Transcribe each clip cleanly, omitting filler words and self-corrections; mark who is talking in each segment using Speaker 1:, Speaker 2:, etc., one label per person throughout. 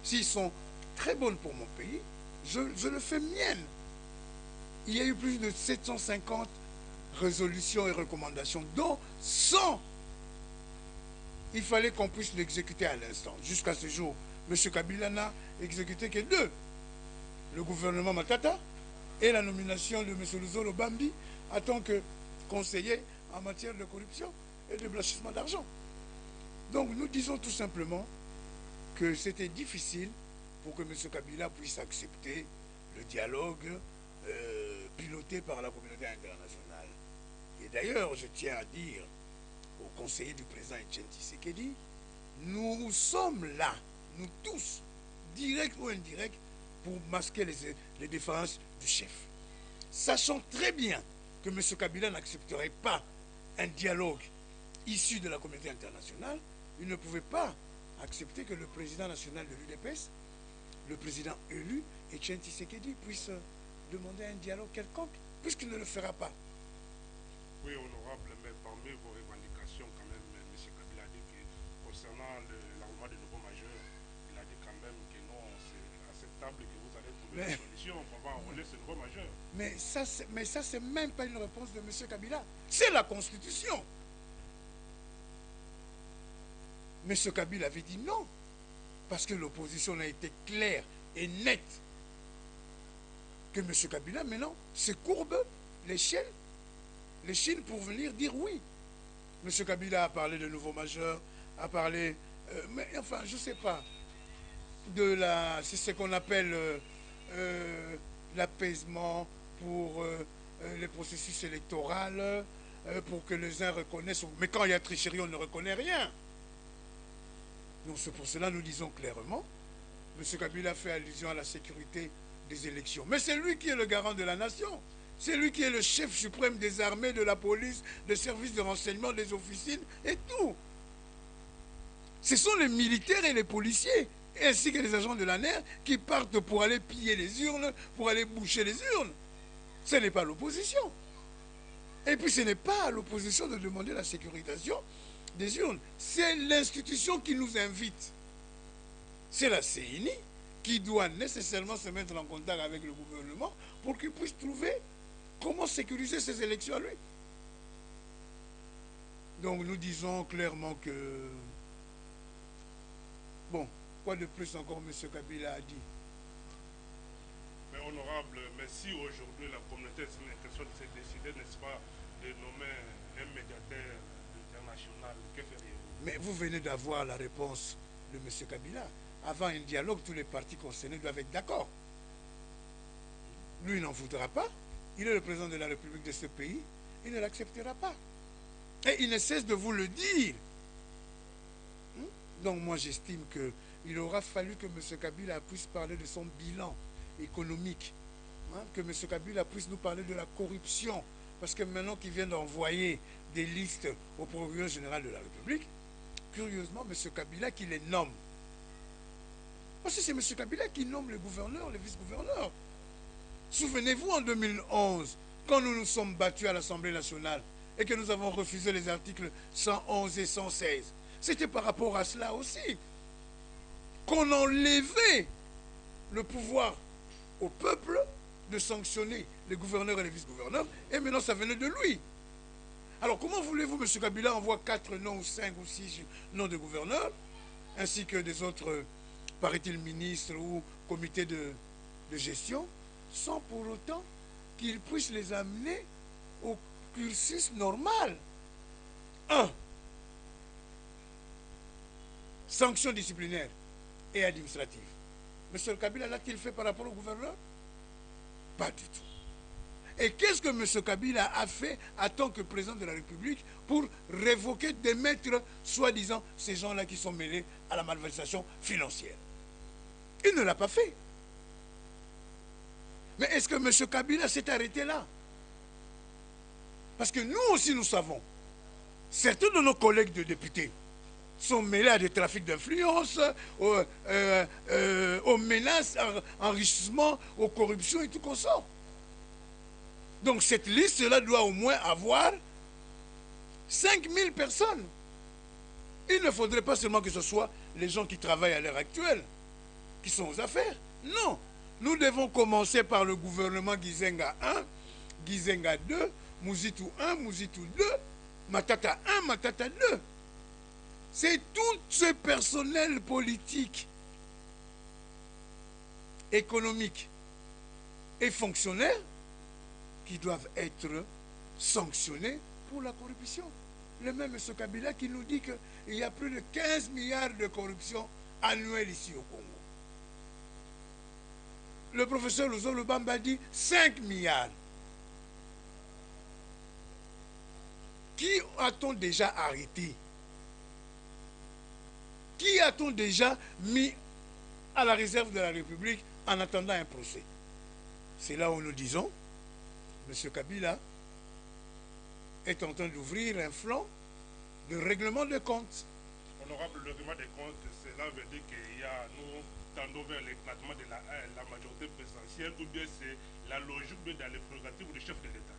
Speaker 1: S'ils sont très bonnes pour mon pays, je le fais mienne. Il y a eu plus de 750 résolutions et recommandations, dont 100. Il fallait qu'on puisse l'exécuter à l'instant. Jusqu'à ce jour, M. Kabila n'a exécuté que 2. Le gouvernement Matata et la nomination de M. Luzolo Bambi en tant que conseiller en matière de corruption et de blanchissement d'argent. Donc nous disons tout simplement que c'était difficile pour que M. Kabila puisse accepter le dialogue piloté par la communauté internationale. Et d'ailleurs, je tiens à dire au conseiller du président Etienne Tshisekedi, nous sommes là, nous tous, directs ou indirects, pour masquer les différences du chef. Sachant très bien que M. Kabila n'accepterait pas un dialogue issu de la communauté internationale, il ne pouvait pas accepter que le président national de l'UDPS, le président élu, Etienne Tshisekedi, puisse demander un dialogue quelconque, puisqu'il ne le fera pas.
Speaker 2: Oui, honorable, mais parmi vos revendications, quand même, M. Kabila a dit que concernant l'envoi de nouveaux majeurs, il a dit quand même que non, c'est acceptable que vous allez trouver une solution, qu'on va enrôler ce nouveau majeur.
Speaker 1: Mais ça, c'est même pas une réponse de M. Kabila. C'est la Constitution. M. Kabila avait dit non, parce que l'opposition a été claire et nette. Que M. Kabila, maintenant, se courbe l'échelle pour venir dire oui. M. Kabila a parlé de nouveaux majeurs, a parlé, mais enfin, je ne sais pas, c'est ce qu'on appelle l'apaisement pour les processus électoraux, pour que les uns reconnaissent. Mais quand il y a tricherie, on ne reconnaît rien. Donc c'est pour cela que nous disons clairement, M. Kabila fait allusion à la sécurité des élections. Mais c'est lui qui est le garant de la nation. C'est lui qui est le chef suprême des armées, de la police, des services de renseignement, des officines et tout. Ce sont les militaires et les policiers, ainsi que les agents de l'ANER, qui partent pour aller piller les urnes, pour aller boucher les urnes. Ce n'est pas l'opposition. Et puis ce n'est pas à l'opposition de demander la sécurisation des urnes. C'est l'institution qui nous invite. C'est la CENI qui doit nécessairement se mettre en contact avec le gouvernement pour qu'il puisse trouver comment sécuriser ces élections à lui. Donc nous disons clairement que... Bon, quoi de plus encore M. Kabila a dit?
Speaker 2: Mais honorable, mais si aujourd'hui la communauté internationale s'est décidée, n'est-ce pas, de nommer un médiateur international, que feriez-vous?
Speaker 1: Mais vous venez d'avoir la réponse de M. Kabila. Avant un dialogue, tous les partis concernés doivent être d'accord. Lui n'en voudra pas. Il est le président de la République de ce pays. Il ne l'acceptera pas. Et il ne cesse de vous le dire. Donc moi j'estime qu'il aura fallu que M. Kabila puisse parler de son bilan économique. Que M. Kabila puisse nous parler de la corruption. Parce que maintenant qu'il vient d'envoyer des listes au procureur général de la République, curieusement, M. Kabila qui les nomme. Parce que c'est M. Kabila qui nomme les gouverneurs, les vice-gouverneurs. Souvenez-vous en 2011, quand nous nous sommes battus à l'Assemblée nationale et que nous avons refusé les articles 111 et 116, c'était par rapport à cela aussi qu'on enlevait le pouvoir au peuple de sanctionner les gouverneurs et les vice-gouverneurs, et maintenant ça venait de lui. Alors comment voulez-vous, M. Kabila envoie 4 noms ou 5 ou 6 noms de gouverneurs, ainsi que des autres, paraît-il, ministres ou comités de gestion, sans pour autant qu'ils puissent les amener au cursus normal? 1. Sanctions disciplinaires et administratives. M. Kabila l'a-t-il fait par rapport au gouverneur? Pas du tout. Et qu'est-ce que M. Kabila a fait en tant que président de la République pour révoquer, démettre, soi-disant, ces gens-là qui sont mêlés à la malversation financière? Il ne l'a pas fait. Mais est-ce que M. Kabila s'est arrêté là? Parce que nous aussi, nous savons, certains de nos collègues de députés sont mêlés à des trafics d'influence, aux menaces, enrichissement, aux corruptions et tout consort. Donc cette liste-là doit au moins avoir 5 000 personnes. Il ne faudrait pas seulement que ce soit les gens qui travaillent à l'heure actuelle, qui sont aux affaires. Non. Nous devons commencer par le gouvernement Gizenga 1, Gizenga 2, Muzitu 1, Muzitu 2, Matata 1, Matata 2. C'est tout ce personnel politique, économique et fonctionnaire qui doivent être sanctionnés pour la corruption. Le même M. Kabila qui nous dit qu'il y a plus de 15 milliards de corruption annuelle ici au Congo. Le professeur Luzo Lubamba dit 5 milliards. Qui a-t-on déjà arrêté? Qui a-t-on déjà mis à la réserve de la République en attendant un procès? C'est là où nous disons, M. Kabila est en train d'ouvrir un flanc de règlement de comptes.
Speaker 2: Honorable, le règlement des comptes, cela veut dire qu'il y a, nous tendons vers l'éclatement de la majorité présidentielle, ou bien c'est la logique dans les prérogatives du chef de l'État?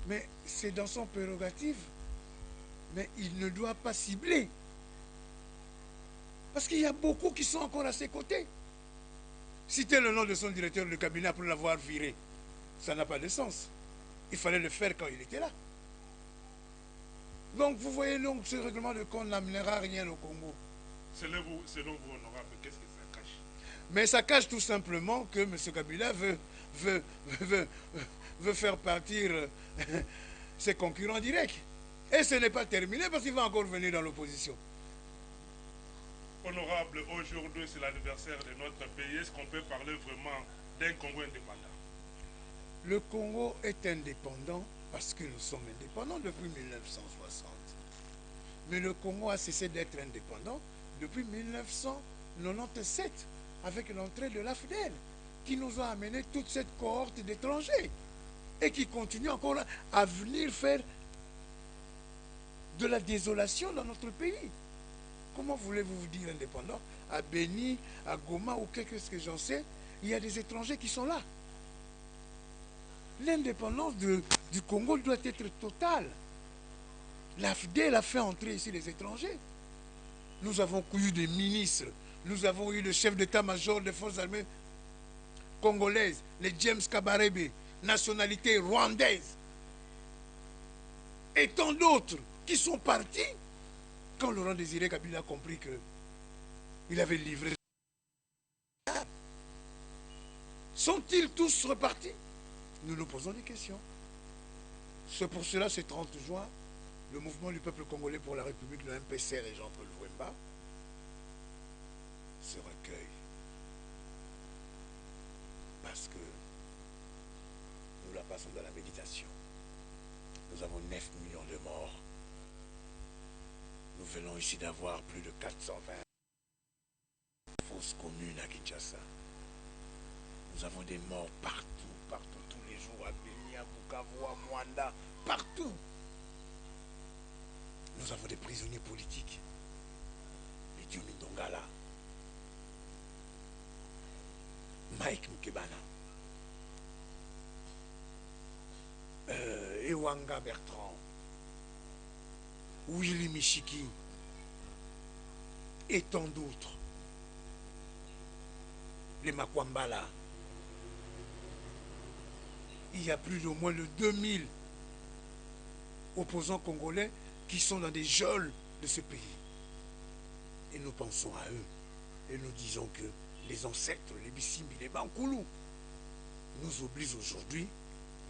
Speaker 1: Mais c'est dans son prérogative. Mais il ne doit pas cibler. Parce qu'il y a beaucoup qui sont encore à ses côtés. Citer le nom de son directeur de cabinet pour l'avoir viré, ça n'a pas de sens. Il fallait le faire quand il était là. Donc vous voyez donc ce règlement de compte n'amènera rien au Congo.
Speaker 2: Selon vous, honorable, qu'est-ce que ça cache?
Speaker 1: Mais ça cache tout simplement que M. Kabila veut faire partir ses concurrents directs. Et ce n'est pas terminé parce qu'il va encore venir dans l'opposition.
Speaker 2: Honorable, aujourd'hui c'est l'anniversaire de notre pays. Est-ce qu'on peut parler vraiment d'un Congo indépendant?
Speaker 1: Le Congo est indépendant parce que nous sommes indépendants depuis 1960. Mais le Congo a cessé d'être indépendant depuis 1997 avec l'entrée de l'AFDEL qui nous a amené toute cette cohorte d'étrangers et qui continue encore à venir faire de la désolation dans notre pays. Comment voulez-vous vous dire indépendant? À Beni, à Goma ou quelque chose que j'en sais, il y a des étrangers qui sont là. L'indépendance du Congo doit être totale. L'AFDEL a fait entrer ici les étrangers. Nous avons eu des ministres, nous avons eu le chef d'état-major des forces armées congolaises, les James Kabarebe, nationalité rwandaise, et tant d'autres qui sont partis quand Laurent Désiré Kabila a compris qu'il avait livré. Sont-ils tous repartis? Nous nous posons des questions. C'est pour cela, ce 30 juin, le mouvement du peuple congolais pour la République, le MPCR et Jean-Paul Wemba, se recueillent. Parce que nous la passons dans la méditation. Nous avons 9 millions de morts. Nous venons ici d'avoir plus de 420 fausses communes à Kinshasa. Nous avons des morts partout, partout, tous les jours, à Beni, à Bukavu, à Mwanda, partout. Nous avons des prisonniers politiques. Les Diomi Dongala, Mike Mukebana, Ewanga Bertrand, Willy Michiki et tant d'autres. Les Makwambala. Il y a plus d'au moins de 2000 opposants congolais qui sont dans des geôles de ce pays. Et nous pensons à eux. Et nous disons que les ancêtres, les Bissimbi, les Bankoulou, nous obligent aujourd'hui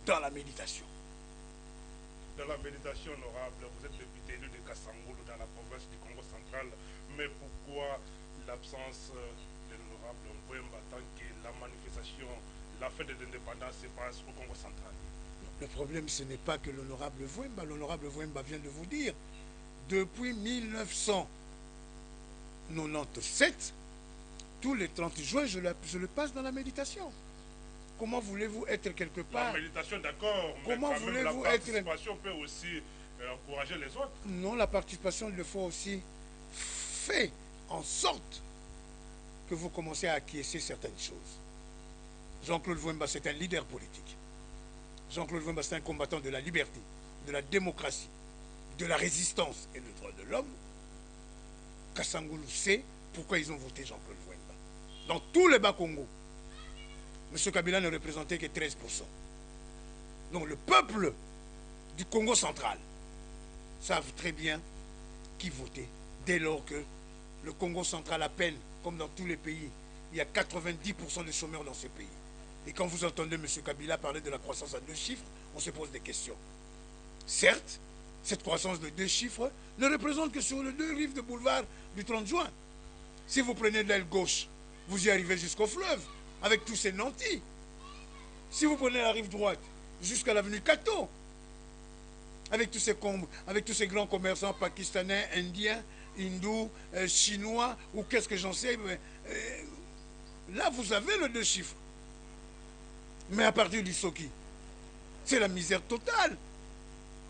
Speaker 1: dans la méditation.
Speaker 2: Dans la méditation honorable, vous êtes député élu de Kassangolo dans la province du Congo central. Mais pourquoi l'absence de l'honorable Wemba tant que la manifestation, la fin de l'indépendance se passe au Congo central?
Speaker 1: Le problème, ce n'est pas que l'honorable Wemba. L'honorable Wemba vient de vous dire, depuis 1997, tous les 30 juin, je le passe dans la méditation. Comment voulez-vous être quelque part?
Speaker 2: La méditation, d'accord, mais
Speaker 1: comment voulez-vous
Speaker 2: la participation peut aussi encourager les autres.
Speaker 1: Non, la participation, il faut aussi faire en sorte que vous commencez à acquiescer certaines choses. Jean-Claude Wemba, c'est un leader politique. Jean-Claude Wemba, c'est un combattant de la liberté, de la démocratie, de la résistance et le droit de l'homme, Kasangulu sait pourquoi ils ont voté Jean-Claude Wemba. Dans tous les Bas-Congo, M. Kabila ne représentait que 13%. Donc le peuple du Congo central savent très bien qui voter dès lors que le Congo central, à peine, comme dans tous les pays, il y a 90% de chômeurs dans ce pays. Et quand vous entendez M. Kabila parler de la croissance à 2 chiffres, on se pose des questions. Certes, cette croissance de 2 chiffres ne représente que sur les 2 rives de boulevard du 30 juin. Si vous prenez l'aile gauche, vous y arrivez jusqu'au fleuve, avec tous ces nantis. Si vous prenez la rive droite, jusqu'à l'avenue Kato, avec tous ces grands commerçants pakistanais, indiens, hindous, chinois, ou qu'est-ce que j'en sais, là vous avez le 2 chiffres. Mais à partir du Soki, c'est la misère totale.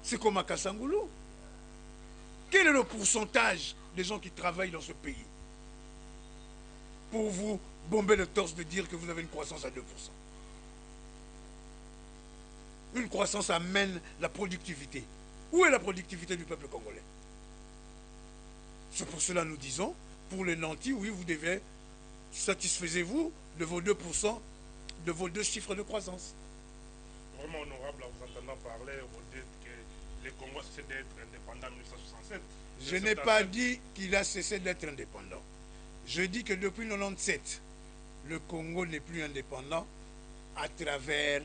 Speaker 1: C'est comme à Kasangulu. Quel est le pourcentage des gens qui travaillent dans ce pays pour vous bomber le torse de dire que vous avez une croissance à 2%? Une croissance amène la productivité. Où est la productivité du peuple congolais? C'est pour cela que nous disons, pour les nantis, oui, vous devez, satisfaisez-vous de vos 2%, de vos 2 chiffres de croissance.
Speaker 2: Vraiment honorable à vous entendant parler, vous dites que les Congo cessaient d'être indépendants en 1967.
Speaker 1: Je n'ai pas dit qu'il a cessé d'être indépendant. Je dis que depuis 1997, le Congo n'est plus indépendant à travers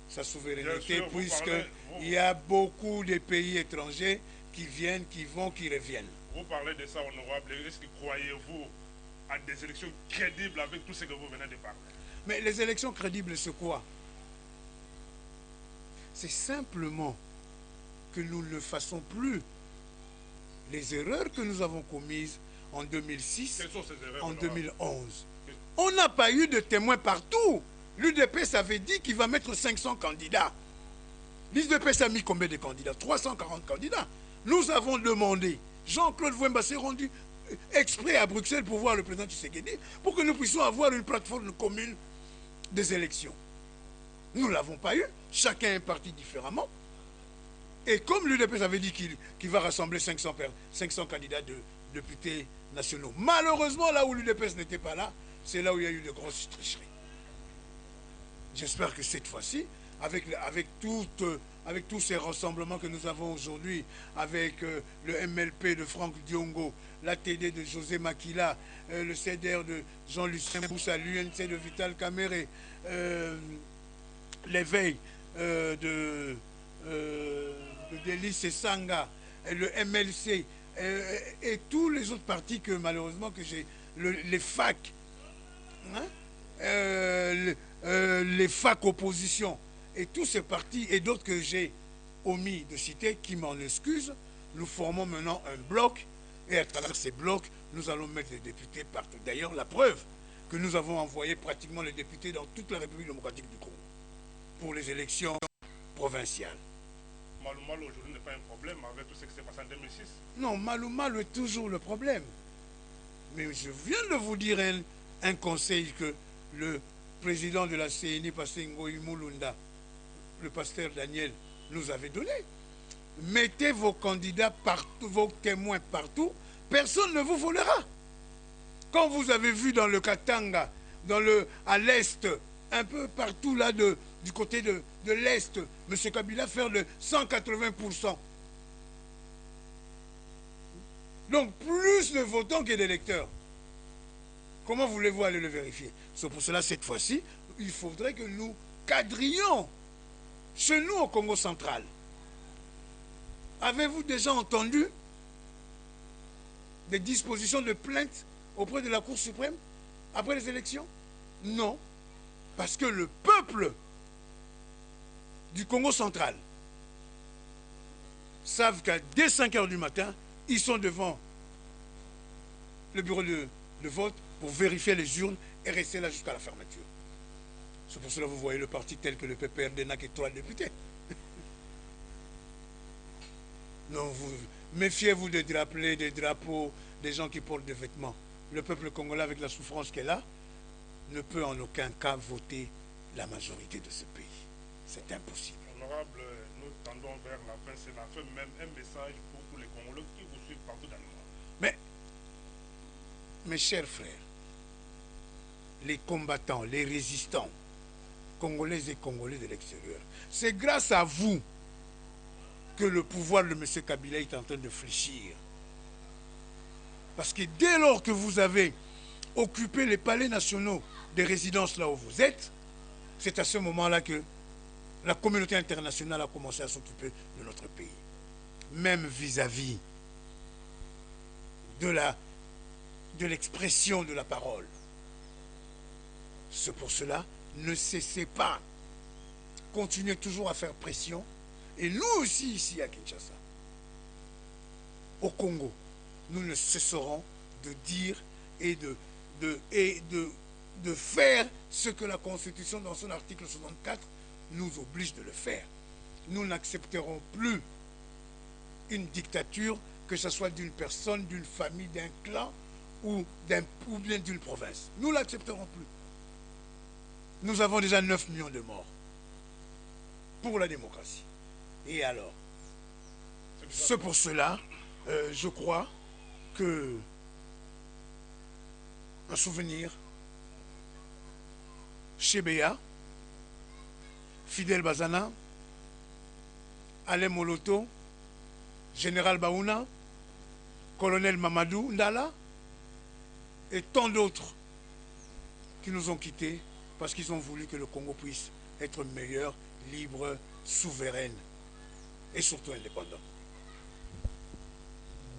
Speaker 1: sa souveraineté, puisqu'il y a beaucoup de pays étrangers qui viennent, qui vont, qui reviennent.
Speaker 2: Vous parlez de ça, honorable. Est-ce que croyez-vous à des élections crédibles avec tout ce que vous venez de parler?
Speaker 1: Mais les élections crédibles, c'est quoi? C'est simplement que nous ne fassons plus les erreurs que nous avons commises en 2006,
Speaker 2: Quelles sont ces erreurs,
Speaker 1: en
Speaker 2: honorable?
Speaker 1: 2011. On n'a pas eu de témoins partout. L'UDPS avait dit qu'il va mettre 500 candidats. L'UDPS a mis combien de candidats? 340 candidats. Nous avons demandé, Jean-Claude Wemba s'est rendu exprès à Bruxelles pour voir le président Tshisekedi, pour que nous puissions avoir une plateforme commune des élections. Nous ne l'avons pas eu. Chacun est parti différemment. Et comme l'UDPS avait dit qu'il va rassembler 500 candidats de députés nationaux, malheureusement, là où l'UDPS n'était pas là, c'est là où il y a eu de grosses tricheries. J'espère que cette fois-ci, avec tous ces rassemblements que nous avons aujourd'hui, avec le MLP de Franck Diongo, l'ATD de José Makila, le CDR de Jean-Lucien Boussa, l'UNC de Vital Kamere, l'éveil de Délice et Sanga, et le MLC, et tous les autres partis que malheureusement que j'ai, les FAC, hein, les FAC opposition, et tous ces partis et d'autres que j'ai omis de citer, qui m'en excusent, nous formons maintenant un bloc, et à travers ces blocs, nous allons mettre les députés partout. D'ailleurs, la preuve que nous avons envoyé pratiquement les députés dans toute la République démocratique du Congo pour les élections provinciales.
Speaker 2: Malou Malou aujourd'hui n'est pas un problème avec tout ce qui s'est passé en 2006.
Speaker 1: Non, Malou Malou est toujours le problème. Mais je viens de vous dire un conseil que le président de la CNI, Pasteur Ngoï Moulunda, le pasteur Daniel, nous avait donné. Mettez vos candidats partout, vos témoins partout, personne ne vous volera. Quand vous avez vu dans le Katanga, à l'est, un peu partout là du côté de l'est, M. Kabila faire le 180%. Donc plus de votants que d'électeurs. Comment voulez-vous aller le vérifier? C'est pour cela, cette fois-ci, il faudrait que nous cadrions chez nous au Congo central. Avez-vous déjà entendu des dispositions de plainte auprès de la Cour suprême après les élections? Non. Parce que le peuple du Congo central savent qu'à dès 5 h du matin, ils sont devant le bureau de vote pour vérifier les urnes et rester là jusqu'à la fermeture. C'est pour cela que vous voyez le parti tel que le PPRD n'a que 3 députés. Non, vous méfiez-vous des drapeaux, des gens qui portent des vêtements. Le peuple congolais, avec la souffrance qu'elle a, ne peut en aucun cas voter la majorité de ce pays. C'est impossible.
Speaker 2: honorable, nous tendons vers la fin. C'est la fin, même un message pour tous les Congolais qui vous suivent partout dans le monde.
Speaker 1: Mais, mes chers frères, les combattants, les résistants, Congolais et Congolais de l'extérieur, c'est grâce à vous que le pouvoir de M. Kabila est en train de fléchir. Parce que dès lors que vous avez occupé les palais nationaux des résidences là où vous êtes, c'est à ce moment-là que la communauté internationale a commencé à s'occuper de notre pays. Même vis-à-vis de l'expression de la parole. C'est pour cela, ne cessez pas. Continuez toujours à faire pression. Et nous aussi, ici à Kinshasa, au Congo, nous ne cesserons de dire et de faire ce que la Constitution, dans son article 64, nous oblige de le faire. Nous n'accepterons plus une dictature, que ce soit d'une personne, d'une famille, d'un clan ou bien d'une province. Nous ne l'accepterons plus. Nous avons déjà 9 millions de morts pour la démocratie. Et alors, c'est pour cela, je crois que un souvenir, Chebeya, Fidel Bazana, Alain Moloto, Général Baouna, Colonel Mamadou Ndala et tant d'autres qui nous ont quittés parce qu'ils ont voulu que le Congo puisse être meilleur, libre, souverain et surtout indépendant.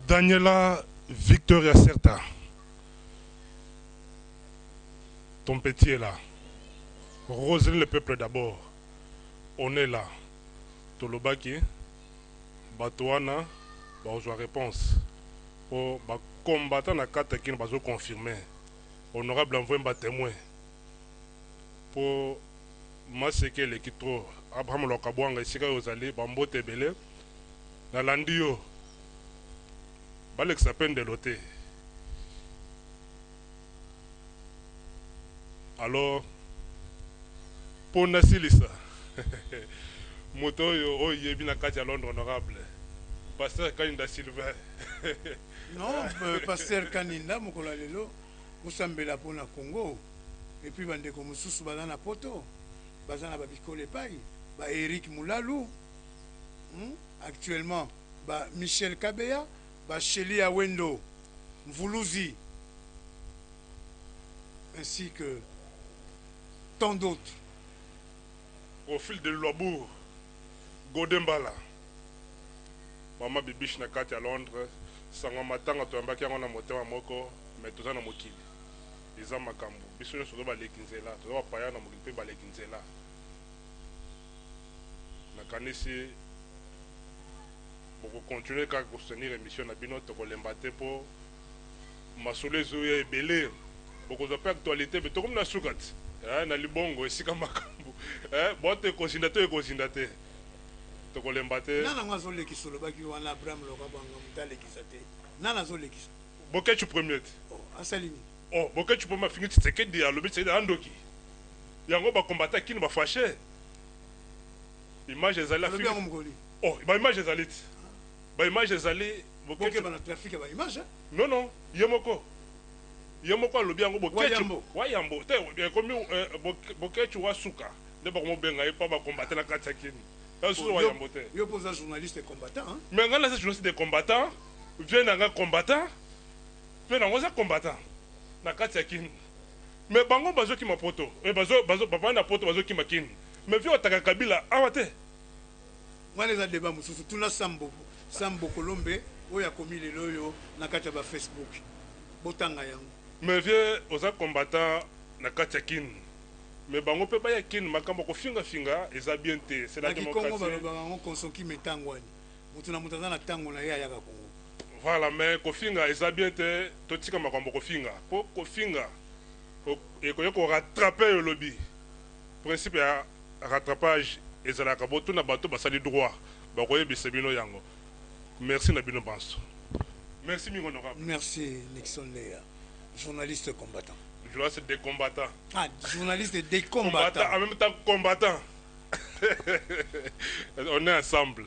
Speaker 2: Daniela Victoria Certa, ton petit est là. Roselyne le peuple d'abord. On est là. Tolobaki, Batouana, besoin réponse. Pour combattre na carte qui nous confirmer. Honorable envoyé un témoin. Pour masséker l'équipe Abraham Lokabouanga ici quand vous allez bambote belé. Na landio. Balek s'appelle de l'ôté. Alors, pour Nassilissa, moto yo yebi na kati à Londres honorable. Pasteur Kaninda Sylvain.
Speaker 1: Non, Pasteur Kaninda mokola lelo musambela pona Congo. Et puis bandeko mususu bazana poto, bazana babikole pai, ba Eric Moulalou. Actuellement, ba Michel Kabeya, ba Sheli Awendo, Mvuluzi, ainsi que tant d'autres.
Speaker 2: Au fil de Lobour, Godembala, Mama Bibiche na kati à Londres, sanga matanga toyambaki yango na motema moko, mais toza na mokili. Eza makambo. Biso nyonso toza baleki nzela, toza bapaya na mokili mpe baleki nzela. Nakanisi bokokontinue kaka kosoutenir émission na bino tokolemba te mpo masolo ezoya ebele bokozwa mpe actualité me tokomi na suka ti na libongo esika makambo bote ekozinda to ekozinda te tokolemba te
Speaker 1: nana ngo azolekisa olobaki wana Abraham Lokabouanga moto alekisa te nana azolekisa
Speaker 2: boketu premier te
Speaker 1: asalini
Speaker 2: boketu mpo mafingi Tshisekedi alobi Tshisekedi andoki yango bakombata kini bafashe image ezali
Speaker 1: alobi yango mokoli
Speaker 2: baimage ezali ti baimage ezali
Speaker 1: bokeba na trafic ya baimage
Speaker 2: non ye moko alobi yango boketu wayambo te ekomi boketu wasuka nde bakomobenga ye mpo bakombate na kati ya kini asusu wayambo te
Speaker 1: yo mpo oza journaliste et combattant
Speaker 2: mais ngai naza journaliste de combattant vie na ngai combattant mpe nango oza combattant na kati ya kini mais bango bazokima poto bavandi na poto bazokima kini mais vie otaka Kabila awa te
Speaker 1: wana eza débat mosusu tuna Sambo Kolombe oyo akomi lelo oyo na kati ya bafacebook botanga yango
Speaker 2: mais vie oza combattant na kati ya kini mais bango mpe baya kini makambo kofingafinga eza bien te c'est la démocratie
Speaker 1: Kongo balobaka yango konsokime ntango wani moto na moto aza na ntango na ye ayaka Kongo
Speaker 2: voilà mais kofinga eza bien te totika makambo kofinga mpo kofinga ekoki korattrape yo lobi principe ya rattrapage ezalaka botuna bato basali droit bakoyebisa bino yango merci na bino banso merci mingi honorable
Speaker 1: merci Nixon Léa journaliste combattant
Speaker 2: journaliste des combattants
Speaker 1: journaliste des combattants
Speaker 2: en même temps combattant On est ensemble.